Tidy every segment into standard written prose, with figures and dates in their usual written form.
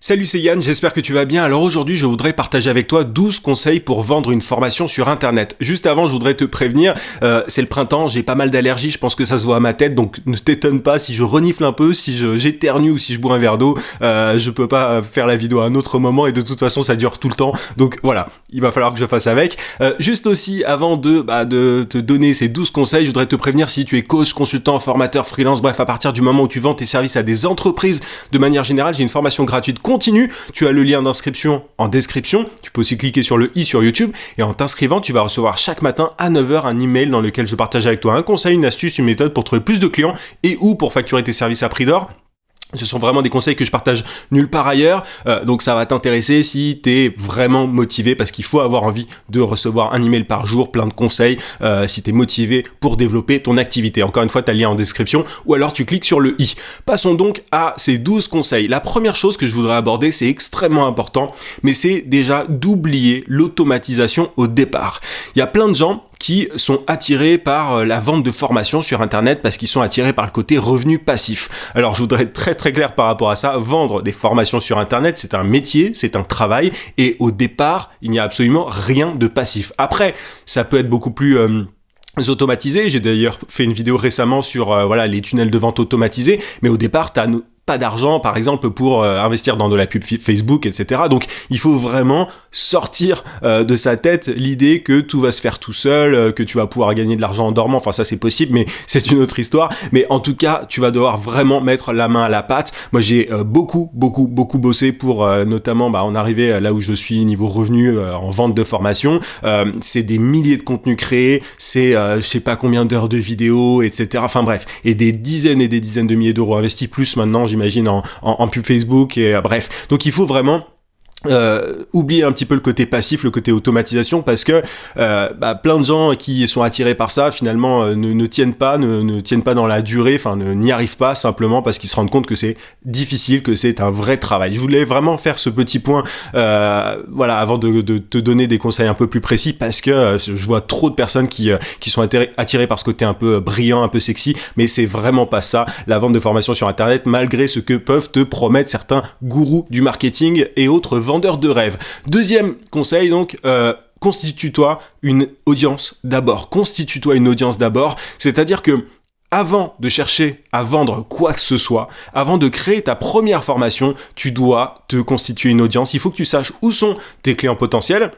Salut, c'est Yann, j'espère que tu vas bien. Alors aujourd'hui, je voudrais partager avec toi 12 conseils pour vendre une formation sur Internet. Juste avant, je voudrais te prévenir, c'est le printemps, j'ai pas mal d'allergies, je pense que ça se voit à ma tête, donc ne t'étonne pas si je renifle un peu, si j'éternue ou si je bois un verre d'eau. Je peux pas faire la vidéo à un autre moment et de toute façon, ça dure tout le temps. Donc voilà, il va falloir que je fasse avec. Juste aussi, avant de te donner ces 12 conseils, je voudrais te prévenir si tu es coach, consultant, formateur, freelance, bref, à partir du moment où tu vends tes services à des entreprises, de manière générale, j'ai une formation gratuite continue. Tu as le lien d'inscription en description. Tu peux aussi cliquer sur le i sur YouTube et en t'inscrivant, tu vas recevoir chaque matin à 9h un email dans lequel je partage avec toi un conseil, une astuce, une méthode pour trouver plus de clients et ou pour facturer tes services à prix d'or. Ce sont vraiment des conseils que je partage nulle part ailleurs, donc ça va t'intéresser si t'es vraiment motivé, parce qu'il faut avoir envie de recevoir un email par jour, plein de conseils, si t'es motivé pour développer ton activité. Encore une fois, t'as le lien en description, ou alors tu cliques sur le i. Passons donc à ces 12 conseils. La première chose que je voudrais aborder, c'est extrêmement important, mais c'est déjà d'oublier l'automatisation au départ. Il y a plein de gens qui sont attirés par la vente de formations sur Internet parce qu'ils sont attirés par le côté revenu passif. Alors je voudrais être très très clair par rapport à ça. Vendre des formations sur Internet, c'est un métier, c'est un travail, et au départ, il n'y a absolument rien de passif. Après, ça peut être beaucoup plus automatisé. J'ai d'ailleurs fait une vidéo récemment sur les tunnels de vente automatisés, mais au départ, t'as pas d'argent, par exemple, pour investir dans de la pub Facebook, etc. Donc, il faut vraiment sortir de sa tête l'idée que tout va se faire tout seul, que tu vas pouvoir gagner de l'argent en dormant. Enfin, ça, c'est possible, mais c'est une autre histoire. Mais en tout cas, tu vas devoir vraiment mettre la main à la pâte. Moi, j'ai beaucoup bossé pour notamment en arriver là où je suis niveau revenu en vente de formation. C'est des milliers de contenus créés, c'est je sais pas combien d'heures de vidéos, etc. Enfin bref, et des dizaines et des dizaines de milliers d'euros investis, plus maintenant, j'imagine, en pub Facebook, et bref. Donc il faut vraiment oublier un petit peu le côté passif, le côté automatisation, parce que plein de gens qui sont attirés par ça finalement ne tiennent pas dans la durée, enfin n'y arrivent pas, simplement parce qu'ils se rendent compte que c'est difficile, que c'est un vrai travail. Je voulais vraiment faire ce petit point avant de te donner des conseils un peu plus précis, parce que je vois trop de personnes qui sont attirées par ce côté un peu brillant, un peu sexy, mais c'est vraiment pas ça, la vente de formation sur Internet, malgré ce que peuvent te promettre certains gourous du marketing et autres vendeur de rêve. Deuxième conseil, donc, constitue-toi une audience d'abord. Constitue-toi une audience d'abord, c'est-à-dire que avant de chercher à vendre quoi que ce soit, avant de créer ta première formation, tu dois te constituer une audience. Il faut que tu saches où sont tes clients potentiels.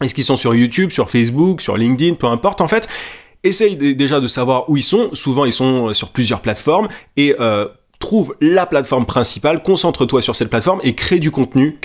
Est-ce qu'ils sont sur YouTube, sur Facebook, sur LinkedIn, peu importe en fait. Essaye déjà de savoir où ils sont. Souvent, ils sont sur plusieurs plateformes et trouve la plateforme principale, concentre-toi sur cette plateforme et crée du contenu.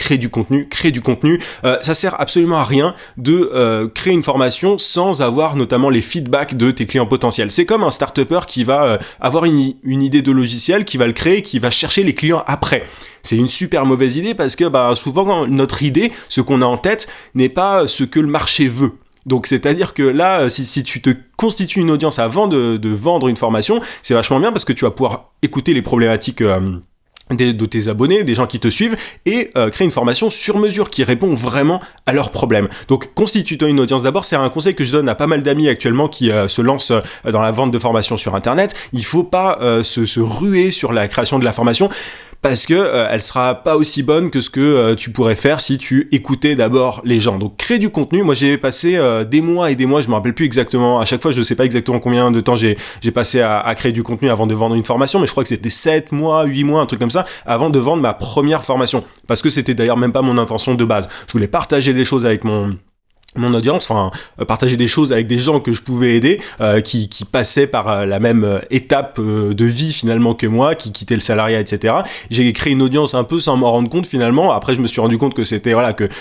Ça sert absolument à rien de créer une formation sans avoir notamment les feedbacks de tes clients potentiels. C'est comme un start-upper qui va avoir une idée de logiciel, qui va le créer, qui va chercher les clients après. C'est une super mauvaise idée, parce que souvent notre idée, ce qu'on a en tête, n'est pas ce que le marché veut. Donc c'est-à-dire que là, si tu te constitues une audience avant de vendre une formation, c'est vachement bien, parce que tu vas pouvoir écouter les problématiques de tes abonnés, des gens qui te suivent, et créer une formation sur mesure qui répond vraiment à leurs problèmes. Donc constitue-toi une audience d'abord, c'est un conseil que je donne à pas mal d'amis actuellement qui se lancent dans la vente de formation sur Internet. Il faut pas se ruer sur la création de la formation, parce que elle sera pas aussi bonne que ce que tu pourrais faire si tu écoutais d'abord les gens. Donc crée du contenu. Moi j'ai passé des mois et des mois, je me rappelle plus exactement, à chaque fois je sais pas exactement combien de temps j'ai passé à créer du contenu avant de vendre une formation, mais je crois que c'était 7 mois, 8 mois, un truc comme ça, avant de vendre ma première formation. Parce que c'était d'ailleurs même pas mon intention de base. Je voulais partager des choses avec mon audience, partager des choses avec des gens que je pouvais aider, qui passaient par la même étape de vie finalement que moi, qui quittaient le salariat, etc. J'ai créé une audience un peu sans m'en rendre compte finalement. Après, je me suis rendu compte que c'était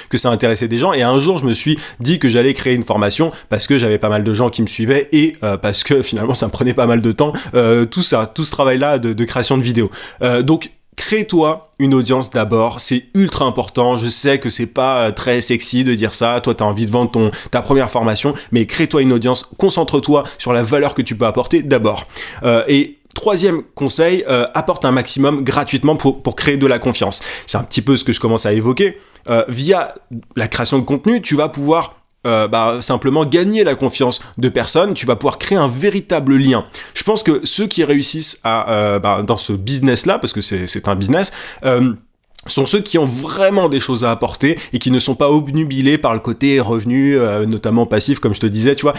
que ça intéressait des gens, et un jour je me suis dit que j'allais créer une formation, parce que j'avais pas mal de gens qui me suivaient, et parce que finalement ça me prenait pas mal de temps, tout ce travail-là de création de vidéos. Donc crée-toi une audience d'abord, c'est ultra important. Je sais que c'est pas très sexy de dire ça, toi t'as envie de vendre ta première formation, mais crée-toi une audience, concentre-toi sur la valeur que tu peux apporter d'abord. Et troisième conseil, apporte un maximum gratuitement pour créer de la confiance. C'est un petit peu ce que je commence à évoquer. Via la création de contenu, tu vas pouvoir simplement gagner la confiance de personnes, tu vas pouvoir créer un véritable lien. Je pense que ceux qui réussissent dans ce business-là, parce que c'est un business, sont ceux qui ont vraiment des choses à apporter et qui ne sont pas obnubilés par le côté revenu, notamment passif, comme je te disais, tu vois.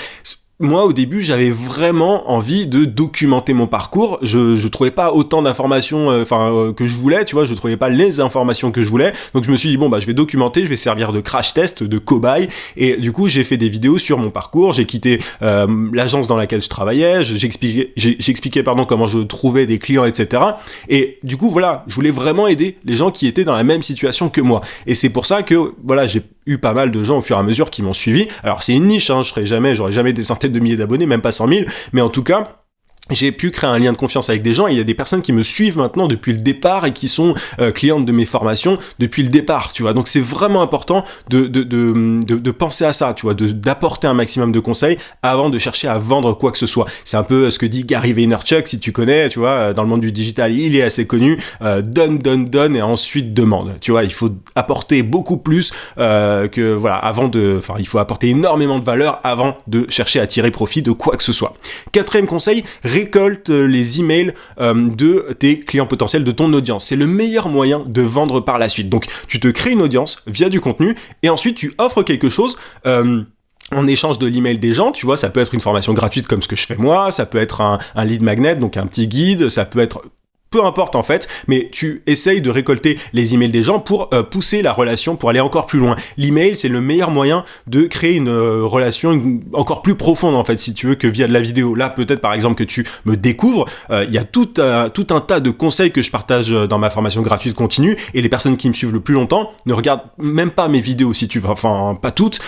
Moi, au début, j'avais vraiment envie de documenter mon parcours. Je trouvais pas autant d'informations, que je voulais, tu vois. Je trouvais pas les informations que je voulais. Donc, je me suis dit, bon, bah, je vais documenter, je vais servir de crash test, de cobaye. Et du coup, j'ai fait des vidéos sur mon parcours. J'ai quitté l'agence dans laquelle je travaillais. J'expliquais, comment je trouvais des clients, etc. Et du coup, voilà, je voulais vraiment aider les gens qui étaient dans la même situation que moi. Et c'est pour ça que, voilà, j'ai eu pas mal de gens au fur et à mesure qui m'ont suivi. Alors, c'est une niche, hein, j'aurais jamais des centaines de milliers d'abonnés, même pas 100 000, mais en tout cas, j'ai pu créer un lien de confiance avec des gens et il y a des personnes qui me suivent maintenant depuis le départ et qui sont clientes de mes formations depuis le départ, tu vois. Donc c'est vraiment important de penser à ça, tu vois, d'apporter un maximum de conseils avant de chercher à vendre quoi que ce soit. C'est un peu ce que dit Gary Vaynerchuk, si tu connais, tu vois, dans le monde du digital, il est assez connu, donne et ensuite demande. Tu vois, il faut apporter beaucoup plus il faut apporter énormément de valeur avant de chercher à tirer profit de quoi que ce soit. Quatrième conseil, récolte les emails de tes clients potentiels, de ton audience. C'est le meilleur moyen de vendre par la suite. Donc, tu te crées une audience via du contenu et ensuite tu offres quelque chose en échange de l'email des gens, tu vois, ça peut être une formation gratuite comme ce que je fais moi, ça peut être un lead magnet, donc un petit guide, ça peut être... Peu importe en fait, mais tu essayes de récolter les emails des gens pour pousser la relation, pour aller encore plus loin. L'email, c'est le meilleur moyen de créer une relation encore plus profonde en fait, si tu veux, que via de la vidéo. Là, peut-être par exemple que tu me découvres, il y a tout un tas de conseils que je partage dans ma formation gratuite continue, et les personnes qui me suivent le plus longtemps ne regardent même pas mes vidéos, si tu veux, enfin pas toutes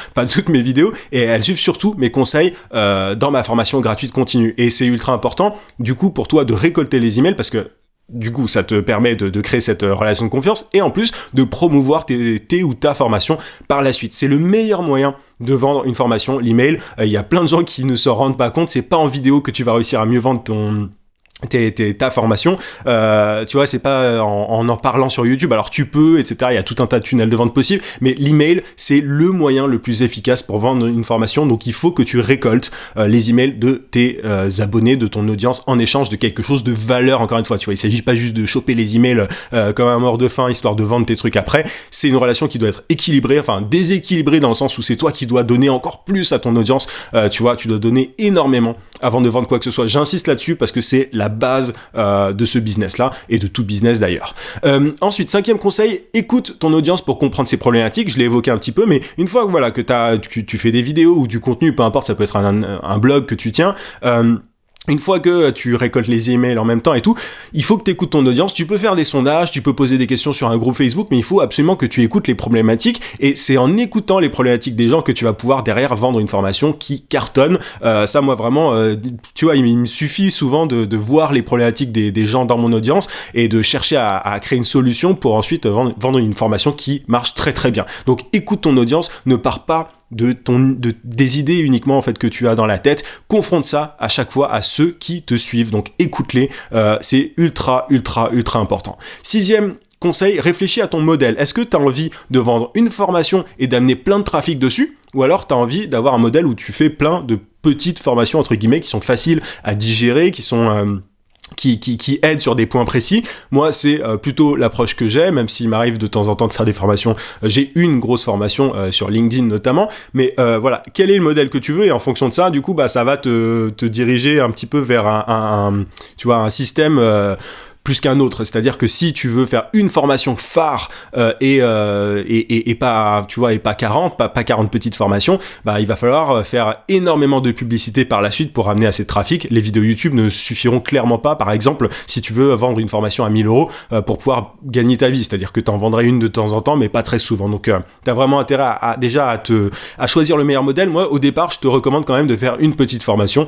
mes vidéos, et elles suivent surtout mes conseils dans ma formation gratuite continue. Et c'est ultra important, du coup, pour toi de récolter les emails, parce que du coup, ça te permet de créer cette relation de confiance et en plus de promouvoir tes ou ta formation par la suite. C'est le meilleur moyen de vendre une formation, l'email. Il y a plein de gens qui ne s'en rendent pas compte. C'est pas en vidéo que tu vas réussir à mieux vendre ta formation, tu vois, c'est pas en parlant sur YouTube, alors tu peux, etc., il y a tout un tas de tunnels de vente possibles, mais l'email, c'est le moyen le plus efficace pour vendre une formation, donc il faut que tu récoltes les emails de tes abonnés, de ton audience, en échange de quelque chose de valeur, encore une fois, tu vois, il s'agit pas juste de choper les emails comme un mort de faim, histoire de vendre tes trucs après, c'est une relation qui doit être équilibrée, enfin déséquilibrée dans le sens où c'est toi qui dois donner encore plus à ton audience, tu vois, tu dois donner énormément avant de vendre quoi que ce soit, j'insiste là-dessus parce que c'est la base de ce business-là et de tout business d'ailleurs. Ensuite, cinquième conseil, écoute ton audience pour comprendre ses problématiques. Je l'ai évoqué un petit peu, mais une fois que tu fais des vidéos ou du contenu, peu importe, ça peut être un blog que tu tiens, une fois que tu récoltes les emails en même temps et tout, il faut que tu écoutes ton audience. Tu peux faire des sondages, tu peux poser des questions sur un groupe Facebook, mais il faut absolument que tu écoutes les problématiques. Et c'est en écoutant les problématiques des gens que tu vas pouvoir derrière vendre une formation qui cartonne. Ça, moi, vraiment, tu vois, il me suffit souvent de voir les problématiques des gens dans mon audience et de chercher à créer une solution pour ensuite vendre une formation qui marche très très bien. Donc, écoute ton audience, ne pars pas des idées uniquement en fait que tu as dans la tête, confronte ça à chaque fois à ceux qui te suivent, donc écoute-les, c'est ultra important. Sixième conseil, réfléchis à ton modèle. Est-ce que tu as envie de vendre une formation et d'amener plein de trafic dessus, ou alors tu as envie d'avoir un modèle où tu fais plein de petites formations entre guillemets qui sont faciles à digérer, qui sont qui aide sur des points précis. Moi, c'est plutôt l'approche que j'ai, même s'il m'arrive de temps en temps de faire des formations. J'ai une grosse formation sur LinkedIn notamment, mais voilà, quel est le modèle que tu veux, et en fonction de ça, du coup, bah, ça va te diriger un petit peu vers tu vois, un système plus qu'un autre, c'est-à-dire que si tu veux faire une formation phare et pas, tu vois, et pas 40 petites formations, bah il va falloir faire énormément de publicité par la suite pour amener assez de trafic. Les vidéos YouTube ne suffiront clairement pas, par exemple, si tu veux vendre une formation à 1 000 € pour pouvoir gagner ta vie, c'est-à-dire que tu en vendrais une de temps en temps, mais pas très souvent. Donc tu as vraiment intérêt à choisir le meilleur modèle. Moi, au départ, je te recommande quand même de faire une petite formation.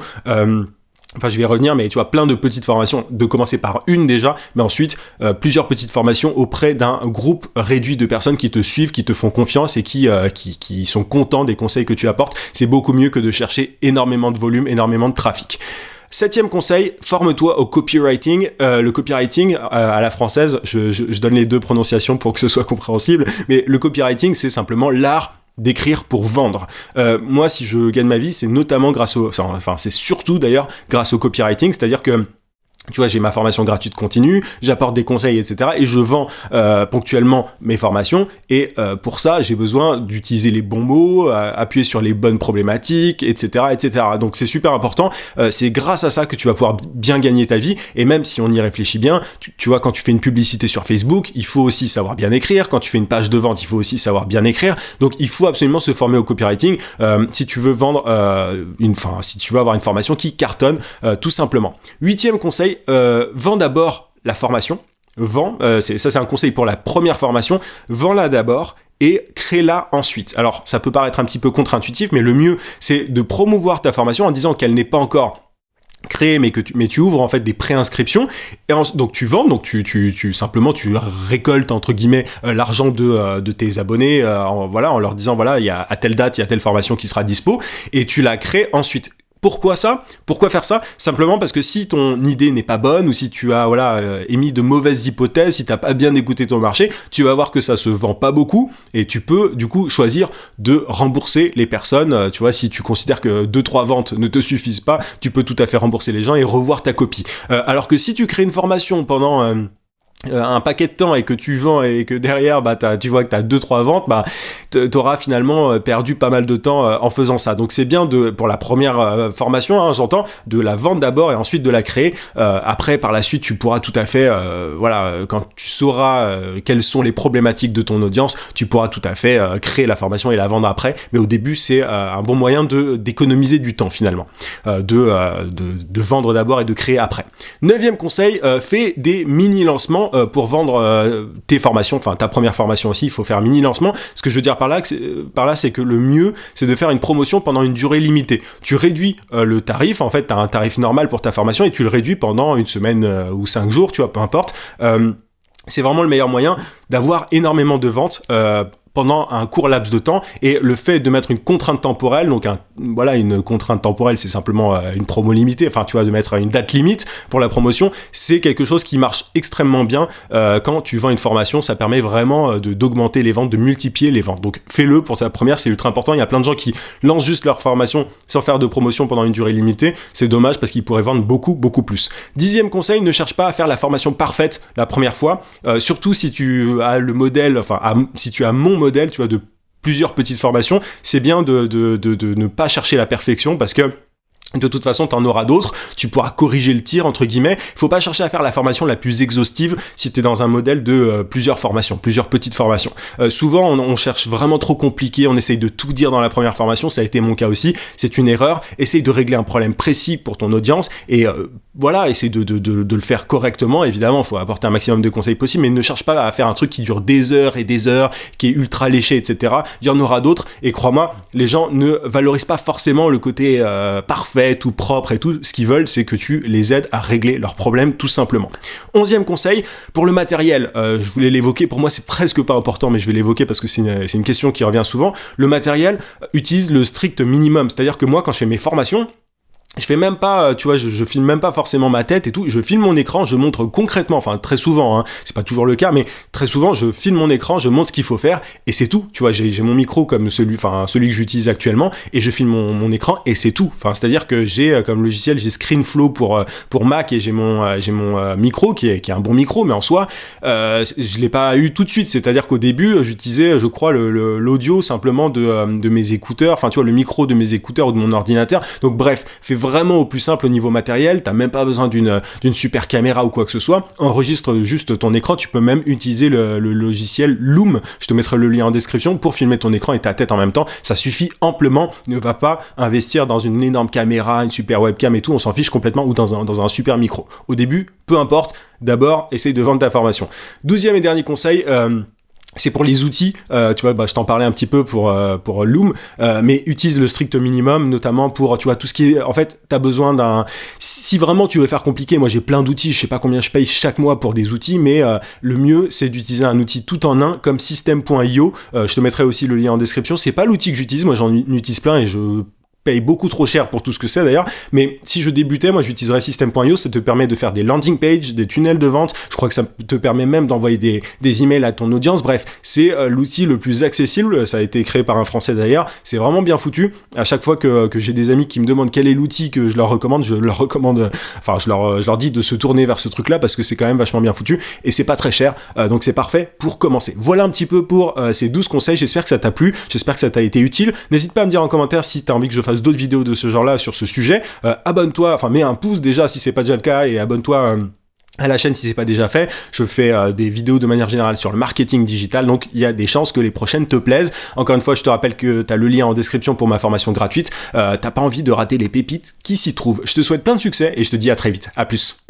Enfin, je vais y revenir, mais tu vois, plein de petites formations, de commencer par une déjà, mais ensuite plusieurs petites formations auprès d'un groupe réduit de personnes qui te suivent, qui te font confiance et qui sont contents des conseils que tu apportes. C'est beaucoup mieux que de chercher énormément de volume, énormément de trafic. Septième conseil, forme-toi au copywriting. Le copywriting, à la française, je donne les deux prononciations pour que ce soit compréhensible, mais le copywriting, c'est simplement l'art d'écrire pour vendre. Moi, si je gagne ma vie, c'est notamment c'est surtout d'ailleurs grâce au copywriting, c'est-à-dire que Tu vois, j'ai ma formation gratuite continue, j'apporte des conseils, etc. Et je vends ponctuellement mes formations. Et pour ça, j'ai besoin d'utiliser les bons mots, appuyer sur les bonnes problématiques, etc., etc. Donc c'est super important. C'est grâce à ça que tu vas pouvoir bien gagner ta vie. Et même si on y réfléchit bien, tu vois, quand tu fais une publicité sur Facebook, il faut aussi savoir bien écrire. Quand tu fais une page de vente, il faut aussi savoir bien écrire. Donc il faut absolument se former au copywriting si tu veux vendre si tu veux avoir une formation qui cartonne, tout simplement. 8e conseil. Vends d'abord la formation. C'est un conseil pour la première formation. Vends-la d'abord et crée-la ensuite. Alors, ça peut paraître un petit peu contre-intuitif, mais le mieux, c'est de promouvoir ta formation en disant qu'elle n'est pas encore créée, mais tu ouvres en fait des préinscriptions. Et donc tu vends, donc tu récoltes entre guillemets l'argent de tes abonnés, en leur disant voilà, il y a à telle date, il y a telle formation qui sera dispo, et tu la crées ensuite. Pourquoi ça ? Pourquoi faire ça ? Simplement parce que si ton idée n'est pas bonne ou si tu as émis de mauvaises hypothèses, si tu n'as pas bien écouté ton marché, tu vas voir que ça se vend pas beaucoup et tu peux du coup choisir de rembourser les personnes. Tu vois, si tu considères que 2-3 ventes ne te suffisent pas, tu peux tout à fait rembourser les gens et revoir ta copie. Alors que si tu crées une formation pendant un paquet de temps et que tu vends et que derrière tu vois que tu as 2-3 ventes, t'auras finalement perdu pas mal de temps en faisant ça. Donc c'est bien pour la première formation, j'entends, de la vendre d'abord et ensuite de la créer. Après, par la suite, tu pourras tout à fait, quand tu sauras quelles sont les problématiques de ton audience, tu pourras tout à fait créer la formation et la vendre après. Mais au début, c'est un bon moyen d'économiser du temps finalement, de vendre d'abord et de créer après. 9e conseil, fais des mini-lancements pour vendre tes formations, enfin ta première formation aussi, il faut faire un mini-lancement. Ce que je veux dire par là, c'est que le mieux, c'est de faire une promotion pendant une durée limitée. Tu réduis le tarif, en fait, tu as un tarif normal pour ta formation et tu le réduis pendant une semaine ou 5 jours, tu vois, peu importe. C'est vraiment le meilleur moyen d'avoir énormément de ventes pendant un court laps de temps, et le fait de mettre une contrainte temporelle, donc une contrainte temporelle, c'est simplement une promo limitée, enfin tu vois, de mettre une date limite pour la promotion, c'est quelque chose qui marche extrêmement bien quand tu vends une formation. Ça permet vraiment d'augmenter les ventes, de multiplier les ventes. Donc fais-le pour ta première, c'est ultra important. Il y a plein de gens qui lancent juste leur formation sans faire de promotion pendant une durée limitée. C'est dommage parce qu'ils pourraient vendre beaucoup plus. 10e conseil, ne cherche pas à faire la formation parfaite la première fois, surtout si tu as le modèle, si tu as mon modèle, tu vois, de plusieurs petites formations, c'est bien de ne pas chercher la perfection parce que de toute façon, t'en auras d'autres, tu pourras corriger le tir, entre guillemets. Faut pas chercher à faire la formation la plus exhaustive si t'es dans un modèle de plusieurs formations, plusieurs petites formations. Souvent, on cherche vraiment trop compliqué, on essaye de tout dire dans la première formation, ça a été mon cas aussi, c'est une erreur. Essaye de régler un problème précis pour ton audience et essaye de le faire correctement. Évidemment, faut apporter un maximum de conseils possibles, mais ne cherche pas à faire un truc qui dure des heures et des heures, qui est ultra léché, etc. Il y en aura d'autres, et crois-moi, les gens ne valorisent pas forcément le côté parfait, tout propre et tout. Ce qu'ils veulent, c'est que tu les aides à régler leurs problèmes, tout simplement. 11e conseil, pour le matériel, je voulais l'évoquer, pour moi c'est presque pas important, mais je vais l'évoquer parce que c'est une question qui revient souvent. Le matériel, utilise le strict minimum, c'est-à-dire que moi, quand je fais mes formations, je fais même pas, tu vois, je filme même pas forcément ma tête et tout, je filme mon écran, je montre concrètement, enfin très souvent, c'est pas toujours le cas, mais très souvent je filme mon écran, je montre ce qu'il faut faire et c'est tout, tu vois, j'ai mon micro comme celui que j'utilise actuellement et je filme mon écran et c'est tout, c'est-à-dire que j'ai comme logiciel, j'ai ScreenFlow pour Mac et j'ai mon micro qui est un bon micro, mais en soi, je l'ai pas eu tout de suite, c'est-à-dire qu'au début, j'utilisais, je crois, l'audio simplement de mes écouteurs, enfin tu vois, le micro de mes écouteurs ou de mon ordinateur, donc bref, fais vraiment au plus simple au niveau matériel, t'as même pas besoin d'une super caméra ou quoi que ce soit, enregistre juste ton écran, tu peux même utiliser le logiciel Loom, je te mettrai le lien en description pour filmer ton écran et ta tête en même temps, ça suffit amplement, ne va pas investir dans une énorme caméra, une super webcam et tout, on s'en fiche complètement, ou dans un super micro. Au début, peu importe, d'abord, essaye de vendre ta formation. 12e et dernier conseil, c'est pour les outils, tu vois, je t'en parlais un petit peu pour Loom, mais utilise le strict minimum, notamment pour, tu vois, tout ce qui est, en fait, t'as besoin si vraiment tu veux faire compliqué, moi j'ai plein d'outils, je sais pas combien je paye chaque mois pour des outils, mais le mieux c'est d'utiliser un outil tout en un comme System.io, je te mettrai aussi le lien en description, c'est pas l'outil que j'utilise, moi j'en utilise plein et je paye beaucoup trop cher pour tout ce que c'est d'ailleurs, mais si je débutais, moi j'utiliserais System.io, ça te permet de faire des landing pages, des tunnels de vente, je crois que ça te permet même d'envoyer des emails à ton audience, bref, c'est l'outil le plus accessible, ça a été créé par un Français d'ailleurs, c'est vraiment bien foutu. À chaque fois que j'ai des amis qui me demandent quel est l'outil que je leur recommande, je leur dis de se tourner vers ce truc-là parce que c'est quand même vachement bien foutu et c'est pas très cher, donc c'est parfait pour commencer. Voilà un petit peu pour ces 12 conseils, j'espère que ça t'a plu, j'espère que ça t'a été utile. N'hésite pas à me dire en commentaire si t'as envie que je fasse d'autres vidéos de ce genre-là sur ce sujet. Abonne-toi, enfin mets un pouce déjà si c'est pas déjà le cas et abonne-toi à la chaîne si c'est pas déjà fait. Je fais des vidéos de manière générale sur le marketing digital, donc il y a des chances que les prochaines te plaisent. Encore une fois, je te rappelle que t'as le lien en description pour ma formation gratuite. T'as pas envie de rater les pépites qui s'y trouvent. Je te souhaite plein de succès et je te dis à très vite. À plus.